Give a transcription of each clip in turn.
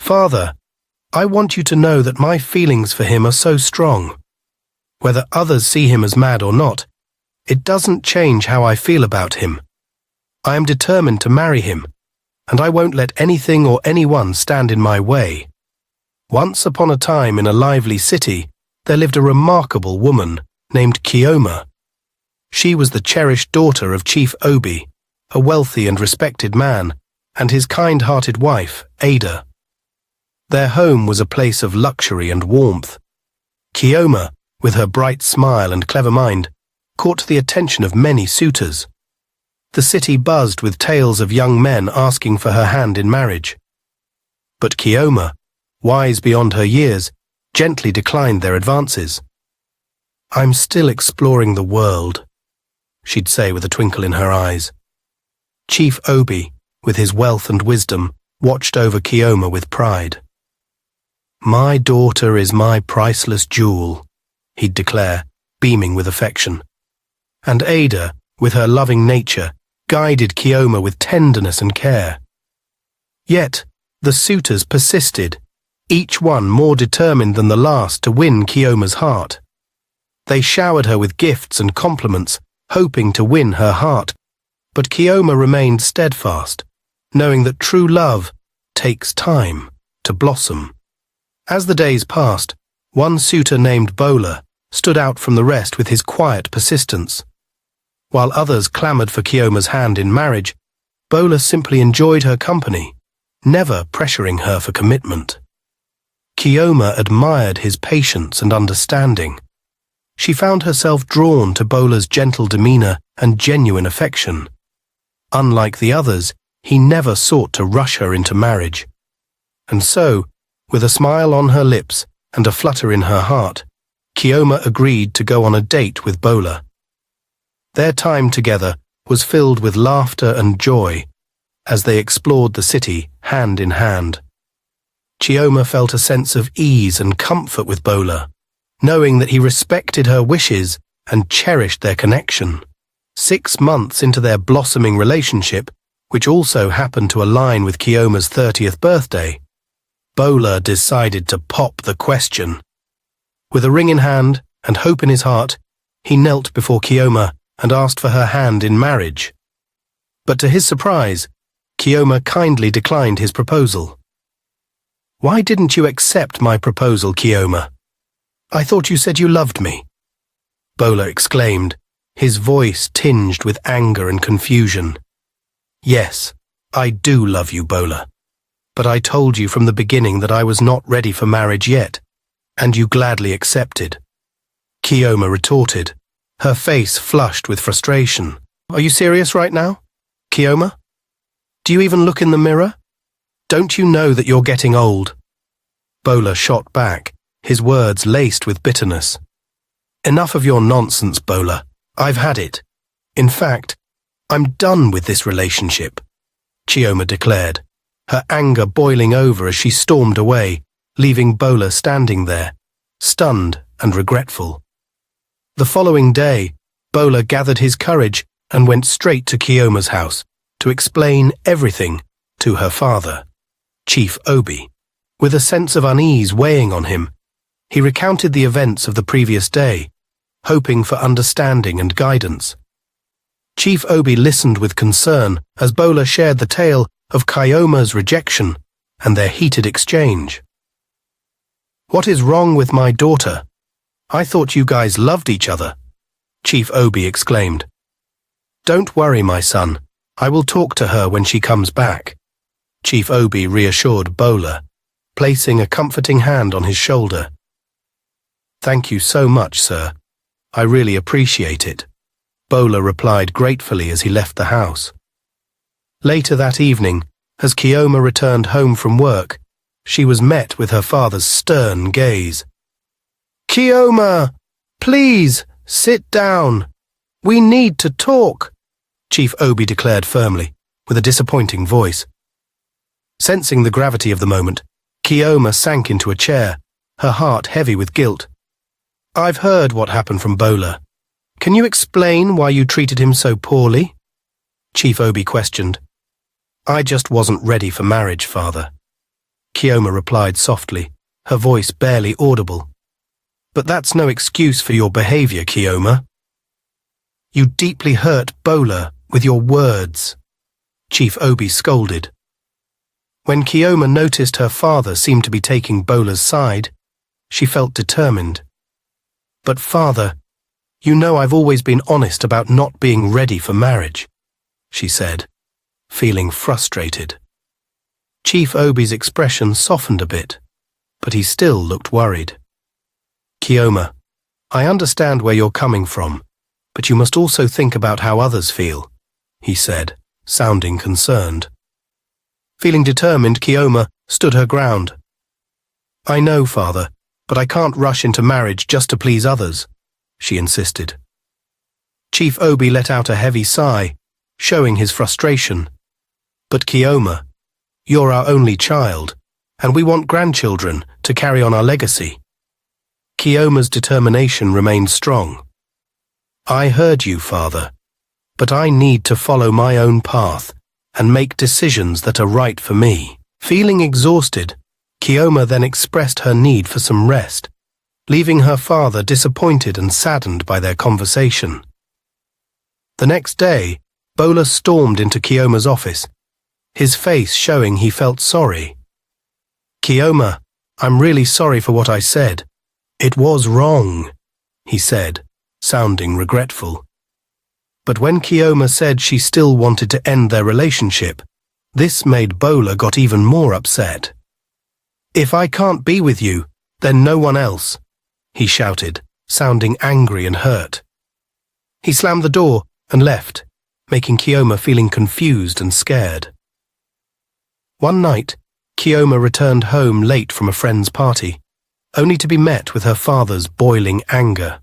"Father, I want you to know that my feelings for him are so strong. Whether others see him as mad or not, it doesn't change how I feel about him. I am determined to marry him, and I won't let anything or anyone stand in my way. Once upon a time in a lively city, there lived a remarkable woman named Kioma. She was the cherished daughter of Chief Obi, a wealthy and respected man, and his kind-hearted wife, Ada. Their home was a place of luxury and warmth. Kioma, with her bright smile and clever mind, caught the attention of many suitors. The city buzzed with tales of young men asking for her hand in marriage. But Kioma, wise beyond her years, gently declined their advances. "I'm still exploring the world," she'd say with a twinkle in her eyes. Chief Obi, with his wealth and wisdom, watched over Kioma with pride. "My daughter is my priceless jewel," he'd declare, beaming with affection. And Ada, with her loving nature, guided Kioma with tenderness and care. Yet, the suitors persisted, each one more determined than the last to win Kioma's heart. They showered her with gifts and compliments, hoping to win her heart, but Kioma remained steadfast, knowing that true love takes time to blossom. As the days passed, one suitor named Bola stood out from the rest with his quiet persistence. While others clamoured for Kioma's hand in marriage, Bola simply enjoyed her company, never pressuring her for commitment. Kioma admired his patience and understanding. She found herself drawn to Bola's gentle demeanour and genuine affection. Unlike the others, he never sought to rush her into marriage. And so, with a smile on her lips and a flutter in her heart, Kioma agreed to go on a date with Bola. Their time together was filled with laughter and joy as they explored the city hand in hand. Kioma felt a sense of ease and comfort with Bola, knowing that he respected her wishes and cherished their connection. 6 months into their blossoming relationship, which also happened to align with Kioma's 30th birthday, Bola decided to pop the question. With a ring in hand and hope in his heart, he knelt before Kioma and asked for her hand in marriage. But to his surprise, Kioma kindly declined his proposal. "Why didn't you accept my proposal, Kioma? I thought you said you loved me," Bola exclaimed, his voice tinged with anger and confusion. "Yes, I do love you, Bola, but I told you from the beginning that I was not ready for marriage yet, and you gladly accepted," Kioma retorted, her face flushed with frustration. "Are you serious right now, Kioma? Do you even look in the mirror? Don't you know that you're getting old?" Bola shot back, his words laced with bitterness. "Enough of your nonsense, Bola. I've had it. In fact, I'm done with this relationship," Kioma declared, her anger boiling over as she stormed away, leaving Bola standing there, stunned and regretful. The following day, Bola gathered his courage and went straight to Kioma's house to explain everything to her father, Chief Obi. With a sense of unease weighing on him, he recounted the events of the previous day, hoping for understanding and guidance. Chief Obi listened with concern as Bola shared the tale of Kioma's rejection and their heated exchange. "What is wrong with my daughter? I thought you guys loved each other," Chief Obi exclaimed. "Don't worry, my son. I will talk to her when she comes back," Chief Obi reassured Bola, placing a comforting hand on his shoulder. "Thank you so much, sir. I really appreciate it," Bola replied gratefully as he left the house. Later that evening, as Kioma returned home from work, she was met with her father's stern gaze. "Kioma, please, sit down. We need to talk," Chief Obi declared firmly, with a disappointing voice. Sensing the gravity of the moment, Kioma sank into a chair, her heart heavy with guilt. "I've heard what happened from Bola. Can you explain why you treated him so poorly?" Chief Obi questioned. "I just wasn't ready for marriage, father," Kioma replied softly, her voice barely audible. But that's no excuse for your behavior, Kioma. You deeply hurt Bola with your words, Chief Obi scolded. When Kioma noticed her father seemed to be taking Bola's side, she felt determined. But father, you know I've always been honest about not being ready for marriage, she said, feeling frustrated. Chief Obi's expression softened a bit, but he still looked worried. Kioma, I understand where you're coming from, but you must also think about how others feel, he said, sounding concerned. Feeling determined, Kioma stood her ground. I know, father, but I can't rush into marriage just to please others, she insisted. Chief Obi let out a heavy sigh, showing his frustration. But Kioma, you're our only child, and we want grandchildren to carry on our legacy. Kioma's determination remained strong. I heard you, father, but I need to follow my own path and make decisions that are right for me. Feeling exhausted, Kioma then expressed her need for some rest, leaving her father disappointed and saddened by their conversation. The next day, Bola stormed into Kioma's office, his face showing he felt sorry. Kioma, I'm really sorry for what I said. It was wrong, he said, sounding regretful. But when Kioma said she still wanted to end their relationship, this made Bola got even more upset. If I can't be with you, then no one else, he shouted, sounding angry and hurt. He slammed the door and left, making Kioma feeling confused and scared. One night, Kioma returned home late from a friend's party, only to be met with her father's boiling anger.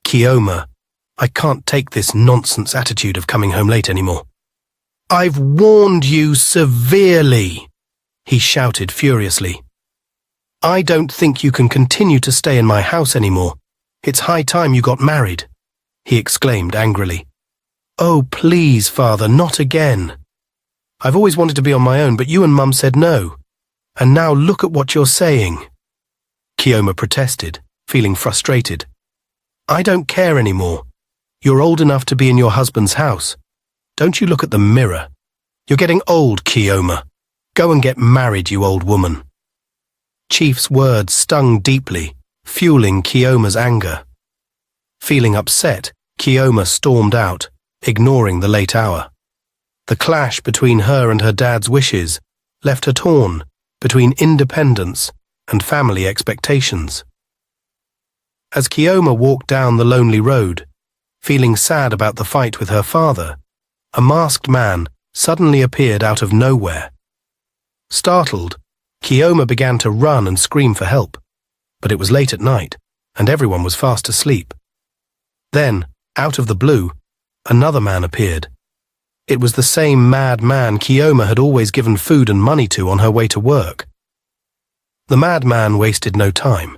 Kioma, I can't take this nonsense attitude of coming home late anymore. I've warned you severely, he shouted furiously. I don't think you can continue to stay in my house anymore. It's high time you got married, he exclaimed angrily. Oh, please, father, not again. I've always wanted to be on my own, but you and Mum said no. And now look at what you're saying. Kioma protested, feeling frustrated. I don't care anymore. You're old enough to be in your husband's house. Don't you look at the mirror. You're getting old, Kioma. Go and get married, you old woman. Chief's words stung deeply, fueling Kioma's anger. Feeling upset, Kioma stormed out, ignoring the late hour. The clash between her and her dad's wishes left her torn between independence and family expectations. As Kioma walked down the lonely road, feeling sad about the fight with her father, a masked man suddenly appeared out of nowhere. Startled, Kioma began to run and scream for help, but it was late at night, and everyone was fast asleep. Then, out of the blue, another man appeared. It was the same mad man Kioma had always given food and money to on her way to work. The madman wasted no time.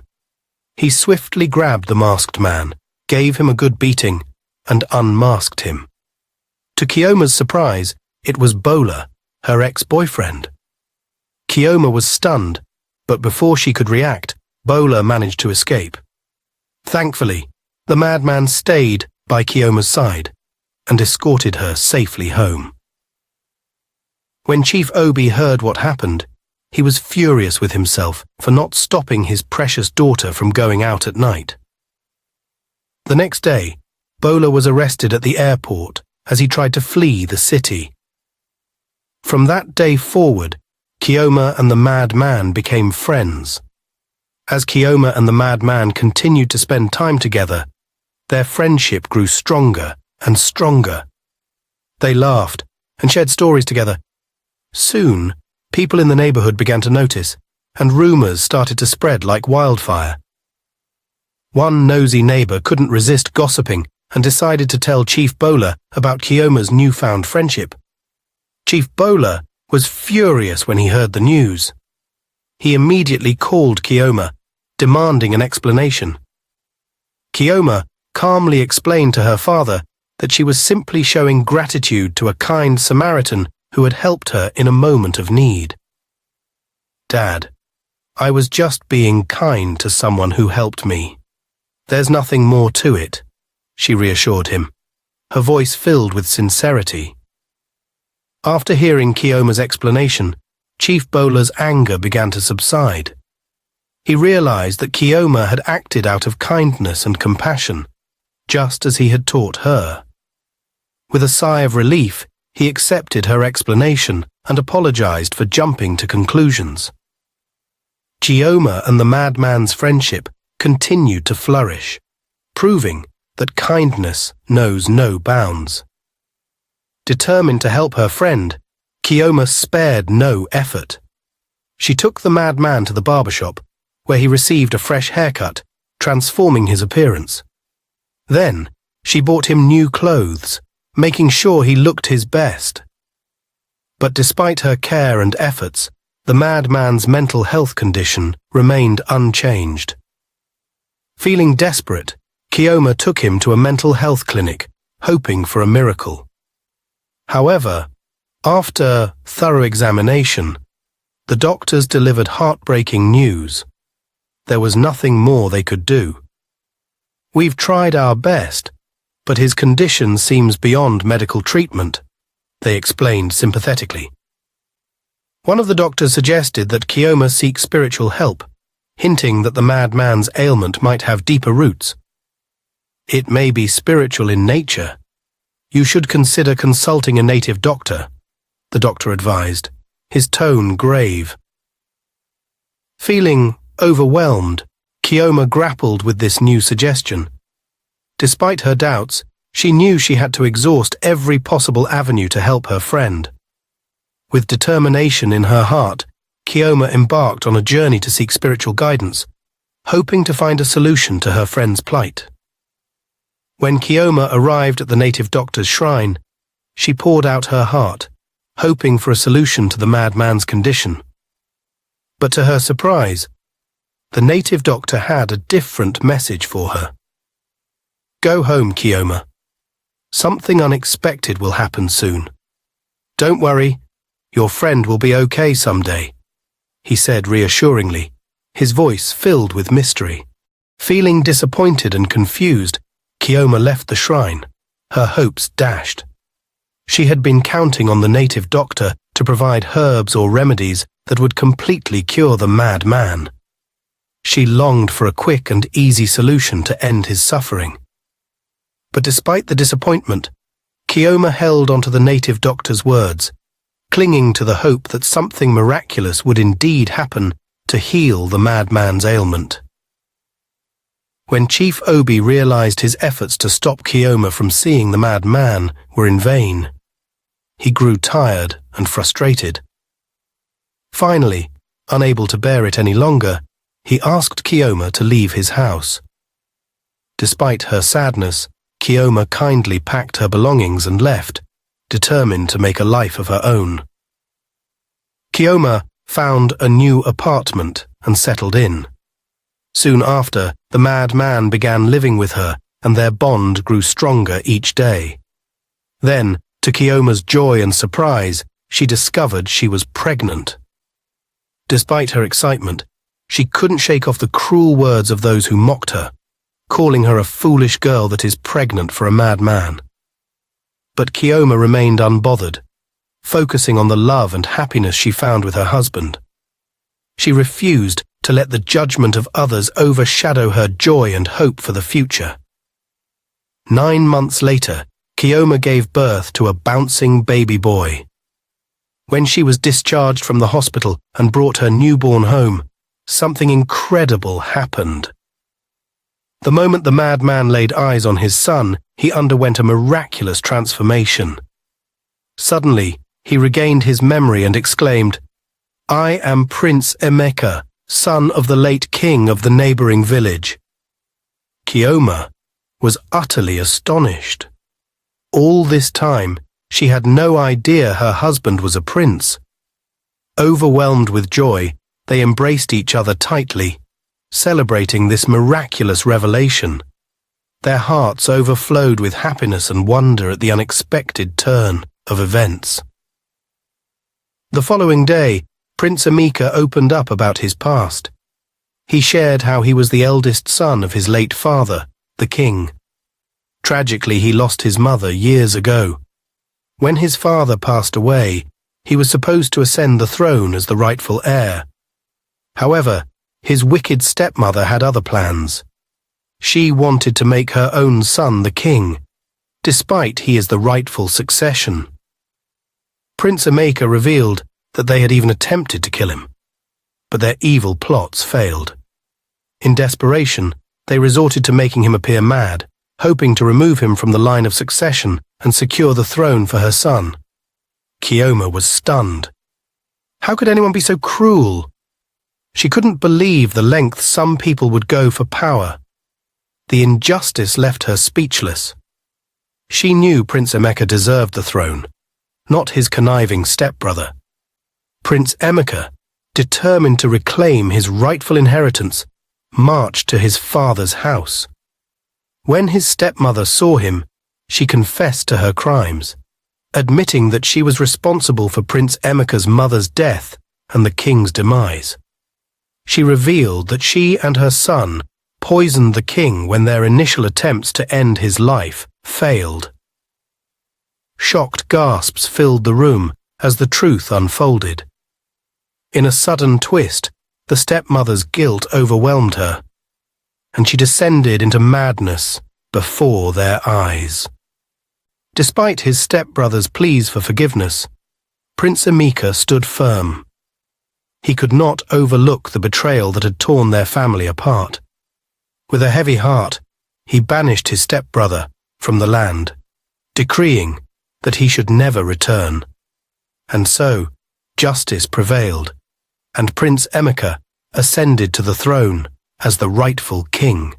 He swiftly grabbed the masked man, gave him a good beating, and unmasked him. To Kioma's surprise, it was Bola, her ex-boyfriend. Kioma was stunned, but before she could react, Bola managed to escape. Thankfully, the madman stayed by Kioma's side and escorted her safely home. When Chief Obi heard what happened, he was furious with himself for not stopping his precious daughter from going out at night. The next day, Bola was arrested at the airport as he tried to flee the city. From that day forward, Kioma and the mad man became friends. As Kioma and the mad man continued to spend time together, their friendship grew stronger and stronger. They laughed and shared stories together. Soon, people in the neighborhood began to notice, and rumors started to spread like wildfire. One nosy neighbor couldn't resist gossiping and decided to tell Chief Bola about Kioma's newfound friendship. Chief Bola was furious when he heard the news. He immediately called Kioma, demanding an explanation. Kioma calmly explained to her father that she was simply showing gratitude to a kind Samaritan who had helped her in a moment of need. "Dad, I was just being kind to someone who helped me. There's nothing more to it," she reassured him, her voice filled with sincerity. After hearing Kioma's explanation, Chief Bowler's anger began to subside. He realized that Kioma had acted out of kindness and compassion, just as he had taught her. With a sigh of relief, he accepted her explanation and apologized for jumping to conclusions. Kioma and the madman's friendship continued to flourish, proving that kindness knows no bounds. Determined to help her friend, Kioma spared no effort. She took the madman to the barbershop, where he received a fresh haircut, transforming his appearance. Then, she bought him new clothes, making sure he looked his best. But despite her care and efforts, the madman's mental health condition remained unchanged. Feeling desperate, Kioma took him to a mental health clinic, hoping for a miracle. However, after thorough examination, the doctors delivered heartbreaking news. There was nothing more they could do. "We've tried our best, but his condition seems beyond medical treatment," they explained sympathetically. One of the doctors suggested that Kioma seek spiritual help, hinting that the madman's ailment might have deeper roots. "It may be spiritual in nature. You should consider consulting a native doctor," the doctor advised, his tone grave. Feeling overwhelmed, Kioma grappled with this new suggestion. Despite her doubts, she knew she had to exhaust every possible avenue to help her friend. With determination in her heart, Kioma embarked on a journey to seek spiritual guidance, hoping to find a solution to her friend's plight. When Kioma arrived at the native doctor's shrine, she poured out her heart, hoping for a solution to the madman's condition. But to her surprise, the native doctor had a different message for her. "Go home, Kioma. Something unexpected will happen soon. Don't worry, your friend will be okay someday," he said reassuringly, his voice filled with mystery. Feeling disappointed and confused, Kioma left the shrine, her hopes dashed. She had been counting on the native doctor to provide herbs or remedies that would completely cure the mad man. She longed for a quick and easy solution to end his suffering. But despite the disappointment, Kioma held onto the native doctor's words, clinging to the hope that something miraculous would indeed happen to heal the madman's ailment. When Chief Obi realized his efforts to stop Kioma from seeing the mad man were in vain, he grew tired and frustrated. Finally, unable to bear it any longer, he asked Kioma to leave his house. Despite her sadness, Kioma kindly packed her belongings and left, determined to make a life of her own. Kioma found a new apartment and settled in. Soon after, the mad man began living with her, and their bond grew stronger each day. Then, to Kioma's joy and surprise, she discovered she was pregnant. Despite her excitement, she couldn't shake off the cruel words of those who mocked her, calling her a foolish girl that is pregnant for a mad man. But Kioma remained unbothered, focusing on the love and happiness she found with her husband. She refused to let the judgment of others overshadow her joy and hope for the future. 9 months later, Kioma gave birth to a bouncing baby boy. When she was discharged from the hospital and brought her newborn home, something incredible happened. The moment the madman laid eyes on his son, he underwent a miraculous transformation. Suddenly, he regained his memory and exclaimed, "I am Prince Emeka, son of the late king of the neighboring village." Kioma was utterly astonished. All this time, she had no idea her husband was a prince. Overwhelmed with joy, they embraced each other tightly, celebrating this miraculous revelation. Their hearts overflowed with happiness and wonder at the unexpected turn of events. The following day, Prince Emeka opened up about his past. He shared how he was the eldest son of his late father, the king. Tragically, he lost his mother years ago. When his father passed away, he was supposed to ascend the throne as the rightful heir. However, his wicked stepmother had other plans. She wanted to make her own son the king, despite he is the rightful succession. Prince Emeka revealed that they had even attempted to kill him, but their evil plots failed. In desperation, they resorted to making him appear mad, hoping to remove him from the line of succession and secure the throne for her son. Kioma was stunned. How could anyone be so cruel? She couldn't believe the lengths some people would go for power. The injustice left her speechless. She knew Prince Emeka deserved the throne, not his conniving stepbrother. Prince Emeka, determined to reclaim his rightful inheritance, marched to his father's house. When his stepmother saw him, she confessed to her crimes, admitting that she was responsible for Prince Emeka's mother's death and the king's demise. She revealed that she and her son poisoned the king when their initial attempts to end his life failed. Shocked gasps filled the room as the truth unfolded. In a sudden twist, the stepmother's guilt overwhelmed her, and she descended into madness before their eyes. Despite his stepbrother's pleas for forgiveness, Prince Emeka stood firm. He could not overlook the betrayal that had torn their family apart. With a heavy heart, he banished his stepbrother from the land, decreeing that he should never return. And so, justice prevailed, and Prince Emeka ascended to the throne as the rightful king.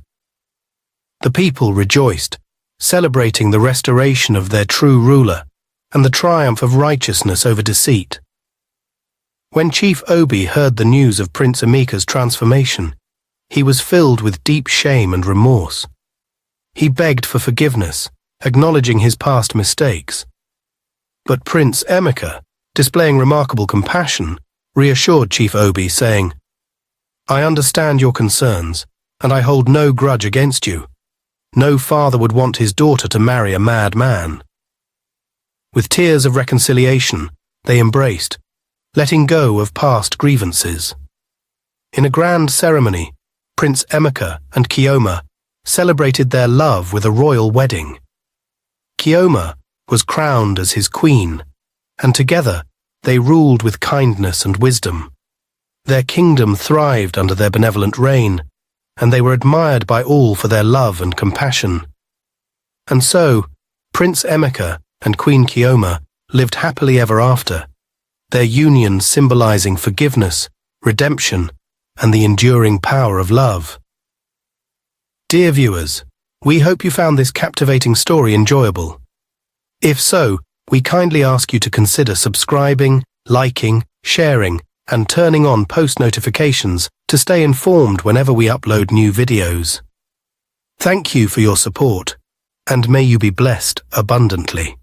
The people rejoiced, celebrating the restoration of their true ruler and the triumph of righteousness over deceit. When Chief Obi heard the news of Prince Emeka's transformation, he was filled with deep shame and remorse. He begged for forgiveness, acknowledging his past mistakes. But Prince Emeka, displaying remarkable compassion, reassured Chief Obi, saying, "I understand your concerns, and I hold no grudge against you. No father would want his daughter to marry a mad man." With tears of reconciliation, they embraced, letting go of past grievances. In a grand ceremony, Prince Emeka and Kioma celebrated their love with a royal wedding. Kioma was crowned as his queen, and together they ruled with kindness and wisdom. Their kingdom thrived under their benevolent reign, and they were admired by all for their love and compassion. And so, Prince Emeka and Queen Kioma lived happily ever after, their union symbolizing forgiveness, redemption, and the enduring power of love. Dear viewers, we hope you found this captivating story enjoyable. If so, we kindly ask you to consider subscribing, liking, sharing, and turning on post notifications to stay informed whenever we upload new videos. Thank you for your support, and may you be blessed abundantly.